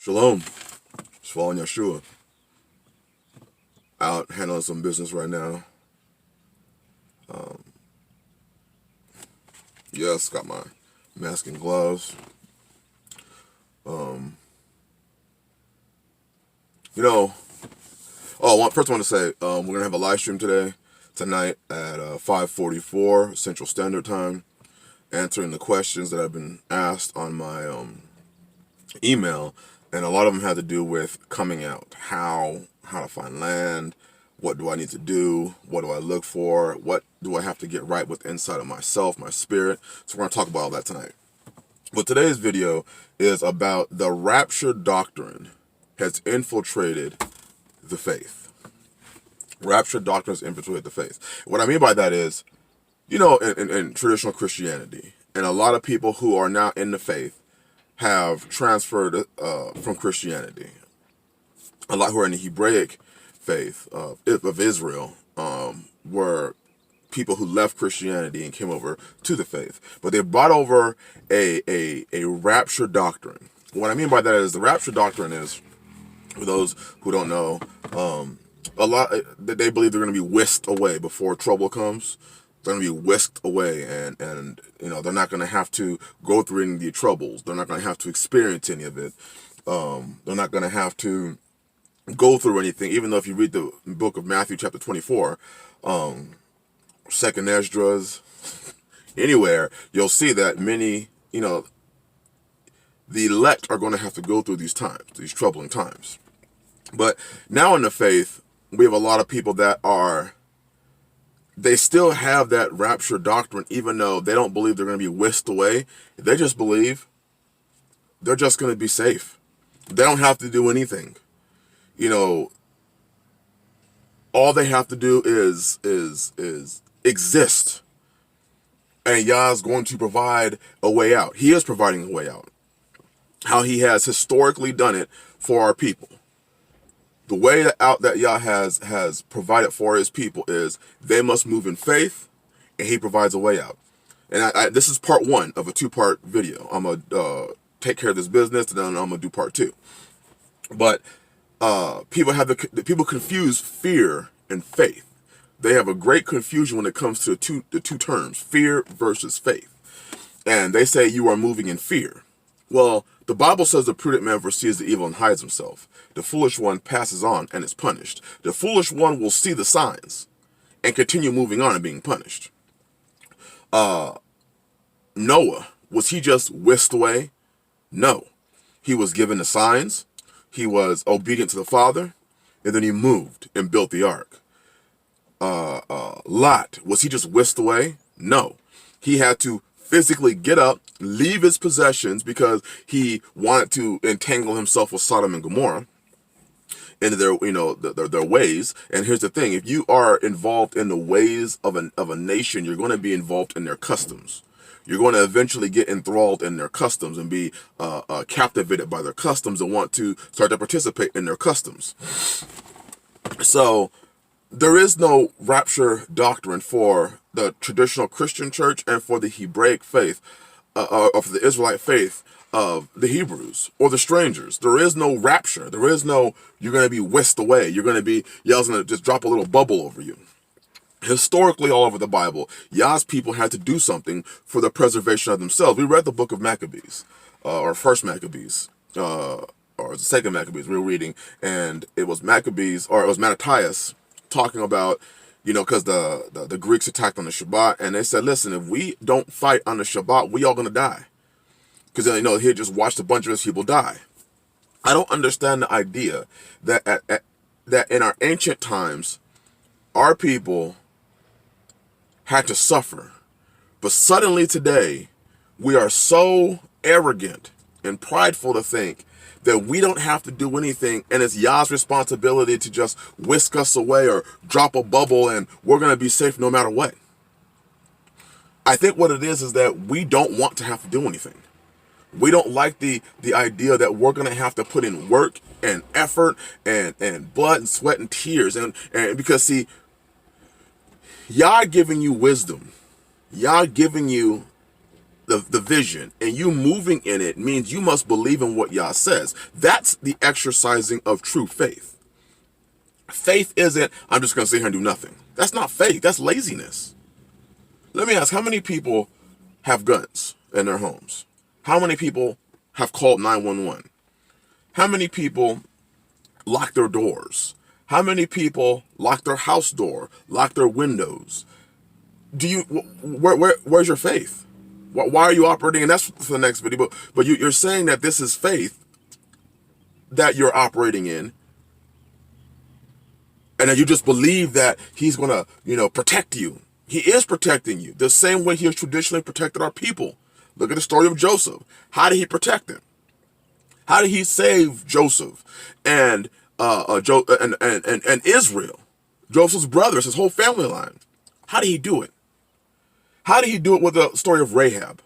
Shalom. Just following Yeshua. Out handling some business right now. Yes, got my mask and gloves. First I want to say, we're going to have a live stream tonight at 5:44 Central Standard Time, answering the questions that have been asked on my email, and a lot of them had to do with coming out, how to find land, what do I need to do, what do I look for, what do I have to get right with inside of myself, my spirit. So we're going to talk about all that tonight. But today's video is about the Rapture Doctrine has infiltrated the faith. Rapture Doctrine has infiltrated the faith. What I mean by that is, in traditional Christianity, and a lot of people who are now in the faith have transferred from Christianity. A lot who are in the Hebraic faith of Israel were people who left Christianity and came over to the faith. But they brought over a rapture doctrine. What I mean by that is the rapture doctrine is, for those who don't know, they believe they're going to be whisked away before trouble comes. They're going to be whisked away, and they're not going to have to go through any of the troubles. They're not going to have to experience any of it. They're not going to have to go through anything, even though if you read the book of Matthew chapter 24, Second Esdras, anywhere, you'll see that many, the elect are going to have to go through these times, these troubling times. But now in the faith, we have a lot of people that they still have that rapture doctrine, even though they don't believe they're going to be whisked away. They just believe they're just going to be safe. They don't have to do anything. All they have to do is exist. And Yah's going to provide a way out. He is providing a way out. How he has historically done it for our people. The way out that Yah has provided for his people is they must move in faith, and he provides a way out. And this is part one of a two-part video. I'm going to take care of this business, and then I'm going to do part two. But people confuse fear and faith. They have a great confusion when it comes to the two terms, fear versus faith. And they say you are moving in fear. Well, the Bible says the prudent man foresees the evil and hides himself. The foolish one passes on and is punished. The foolish one will see the signs and continue moving on and being punished. Noah, was he just whisked away? No. He was given the signs. He was obedient to the Father, and then he moved and built the ark. Lot, was he just whisked away? No. He had to physically get up, leave his possessions because he wanted to entangle himself with Sodom and Gomorrah into their ways. And here's the thing: if you are involved in the ways of a nation, you're going to be involved in their customs. You're going to eventually get enthralled in their customs and be captivated by their customs and want to start to participate in their customs. So there is no rapture doctrine for the traditional Christian church and for the Hebraic faith, or for the Israelite faith of the Hebrews or the strangers. There is no rapture. There is no, you're going to be whisked away. You're going to be, Yah's going to just drop a little bubble over you. Historically, all over the Bible, Yah's people had to do something for the preservation of themselves. We read the book of Maccabees, or first Maccabees, or the second Maccabees we were reading, and it was Maccabees, or it was Mattathias, talking about, because the Greeks attacked on the Shabbat, and they said, listen, if we don't fight on the Shabbat, we all going to die. Because, he had just watched a bunch of his people die. I don't understand the idea that that in our ancient times, our people had to suffer. But suddenly today, we are so arrogant and prideful to think that we don't have to do anything, and it's Yah's responsibility to just whisk us away or drop a bubble and we're going to be safe no matter what. I think what it is that we don't want to have to do anything. We don't like the idea that we're going to have to put in work and effort and blood and sweat and tears. And because, see, Yah giving you wisdom, Yah giving you the vision and you moving in it means you must believe in what Yah says. That's the exercising of true faith. Faith isn't, I'm just going to sit here and do nothing. That's not faith. That's laziness. Let me ask, how many people have guns in their homes? How many people have called 911? How many people lock their doors? How many people lock their house door, lock their windows? Where's your faith? Why are you operating? And that's for the next video. But you're saying that this is faith that you're operating in, and that you just believe that he's going to, protect you. He is protecting you the same way he has traditionally protected our people. Look at the story of Joseph. How did he protect him? How did he save Joseph and Israel, Joseph's brothers, his whole family line? How did he do it? How did he do it with the story of Rahab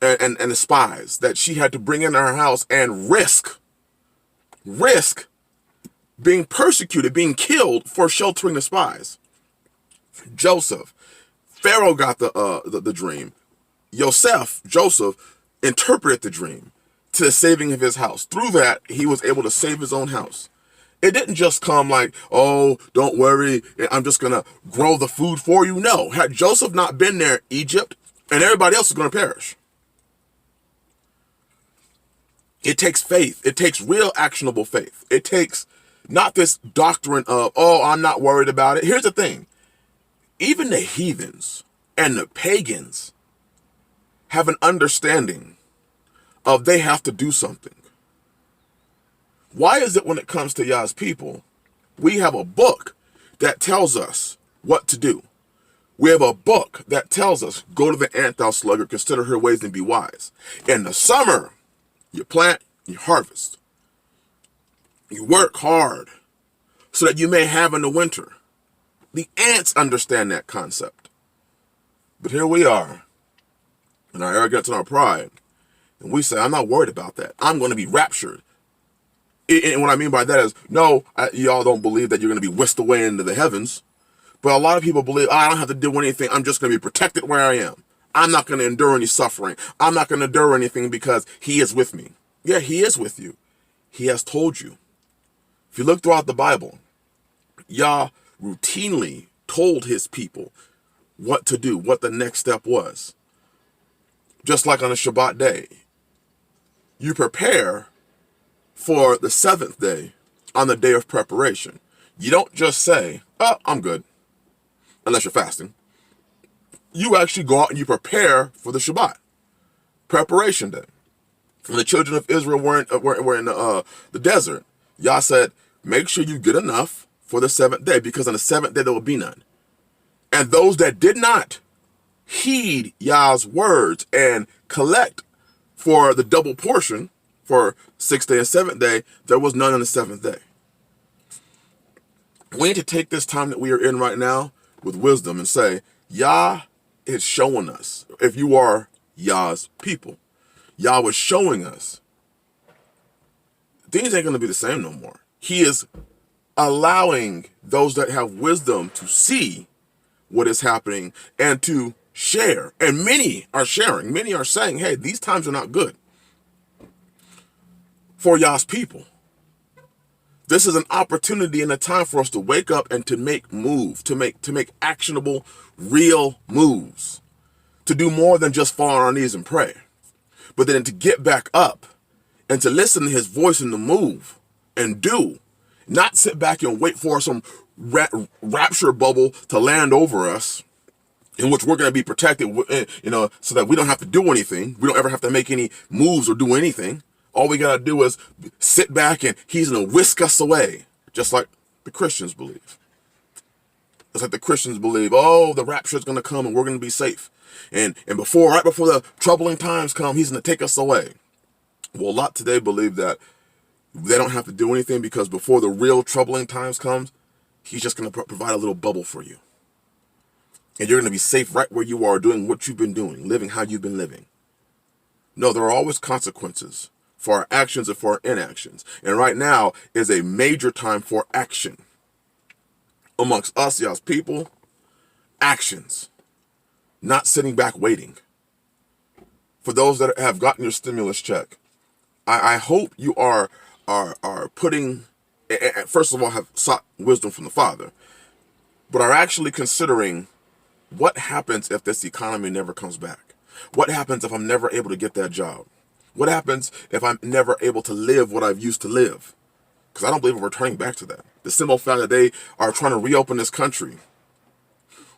and the spies that she had to bring in her house and risk being persecuted, being killed for sheltering the spies? Joseph, Pharaoh got the dream. Joseph interpreted the dream to the saving of his house. Through that, he was able to save his own house. It didn't just come like, oh, don't worry, I'm just going to grow the food for you. No, had Joseph not been there, Egypt and everybody else is going to perish. It takes faith. It takes real actionable faith. It takes not this doctrine of, oh, I'm not worried about it. Here's the thing. Even the heathens and the pagans have an understanding of they have to do something. Why is it when it comes to Yah's people, we have a book that tells us what to do? We have a book that tells us, go to the ant, thou sluggard, consider her ways and be wise. In the summer, you plant, you harvest. You work hard so that you may have in the winter. The ants understand that concept. But here we are, in our arrogance and our pride, and we say, I'm not worried about that. I'm going to be raptured. And what I mean by that is, no, y'all don't believe that you're going to be whisked away into the heavens. But a lot of people believe, I don't have to do anything. I'm just going to be protected where I am. I'm not going to endure any suffering. I'm not going to endure anything because he is with me. Yeah, he is with you. He has told you. If you look throughout the Bible, Yah routinely told his people what to do, what the next step was. Just like on a Shabbat day, you prepare for the seventh day on the day of preparation. You don't just say, oh, I'm good, unless you're fasting. You actually go out and you prepare for the Shabbat, preparation day. When the children of Israel were in the desert, Yah said, make sure you get enough for the seventh day, because on the seventh day there will be none. And those that did not heed Yah's words and collect for the double portion for 6th day and 7th day, there was none on the 7th day. We need to take this time that we are in right now with wisdom and say, Yah is showing us, if you are Yah's people, Yah was showing us things ain't going to be the same no more. He is allowing those that have wisdom to see what is happening and to share. And many are sharing. Many are saying, hey, these times are not good for Yah's people. This is an opportunity and a time for us to wake up and to make moves, to make actionable, real moves, to do more than just fall on our knees and pray, but then to get back up and to listen to his voice and to move and do, not sit back and wait for some rapture bubble to land over us in which we're going to be protected, so that we don't have to do anything. We don't ever have to make any moves or do anything. All we got to do is sit back and he's going to whisk us away, just like the Christians believe. It's like the Christians believe, oh, the rapture is going to come and we're going to be safe. And right before the troubling times come, he's going to take us away. Well, a lot today believe that they don't have to do anything because before the real troubling times comes, he's just going to provide a little bubble for you. And you're going to be safe right where you are, doing what you've been doing, living how you've been living. No, there are always consequences for our actions and for our inactions. And right now is a major time for action. Amongst us, Yah's people, actions. Not sitting back waiting. For those that have gotten your stimulus check, I hope you are putting, first of all, have sought wisdom from the Father, but are actually considering what happens if this economy never comes back? What happens if I'm never able to get that job? What happens if I'm never able to live what I've used to live? Because I don't believe we're returning back to that. The simple fact that they are trying to reopen this country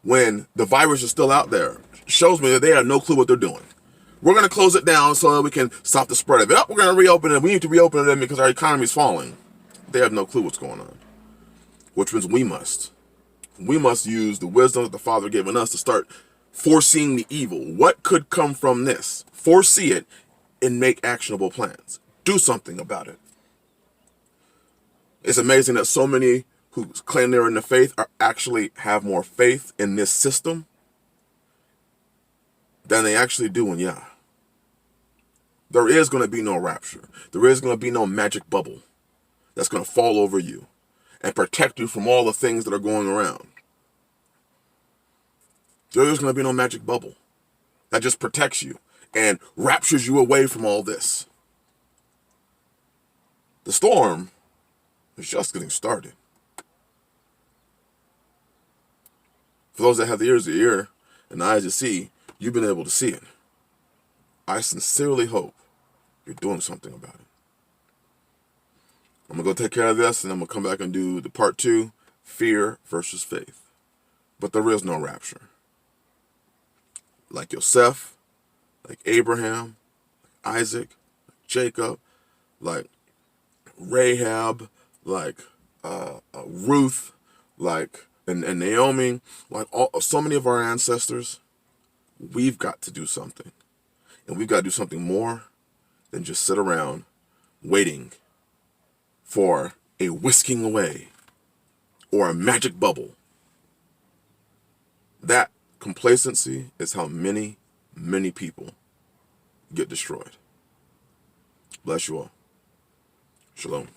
when the virus is still out there shows me that they have no clue what they're doing. We're going to close it down so that we can stop the spread of it. Oh, we're going to reopen it. We need to reopen it because our economy is falling. They have no clue what's going on. Which means we must use the wisdom that the Father given us to start foreseeing the evil. What could come from this? Foresee it and make actionable plans. Do something about it. It's amazing that so many who claim they're in the faith are actually have more faith in this system than they actually do in Yah. There is going to be no rapture. There is going to be no magic bubble that's going to fall over you and protect you from all the things that are going around. There is going to be no magic bubble that just protects you and raptures you away from all this. The storm is just getting started. For those that have the ears to hear and the eyes to see, you've been able to see it. I sincerely hope you're doing something about it. I'm going to go take care of this, and I'm going to come back and do the part 2, fear versus faith. But there is no rapture. Like Joseph, like Abraham, like Isaac, like Jacob, like Rahab, like Ruth, like and Naomi, like so many of our ancestors, we've got to do something. And we've got to do something more than just sit around waiting for a whisking away or a magic bubble. That complacency is how many people get destroyed. Bless you all. Shalom.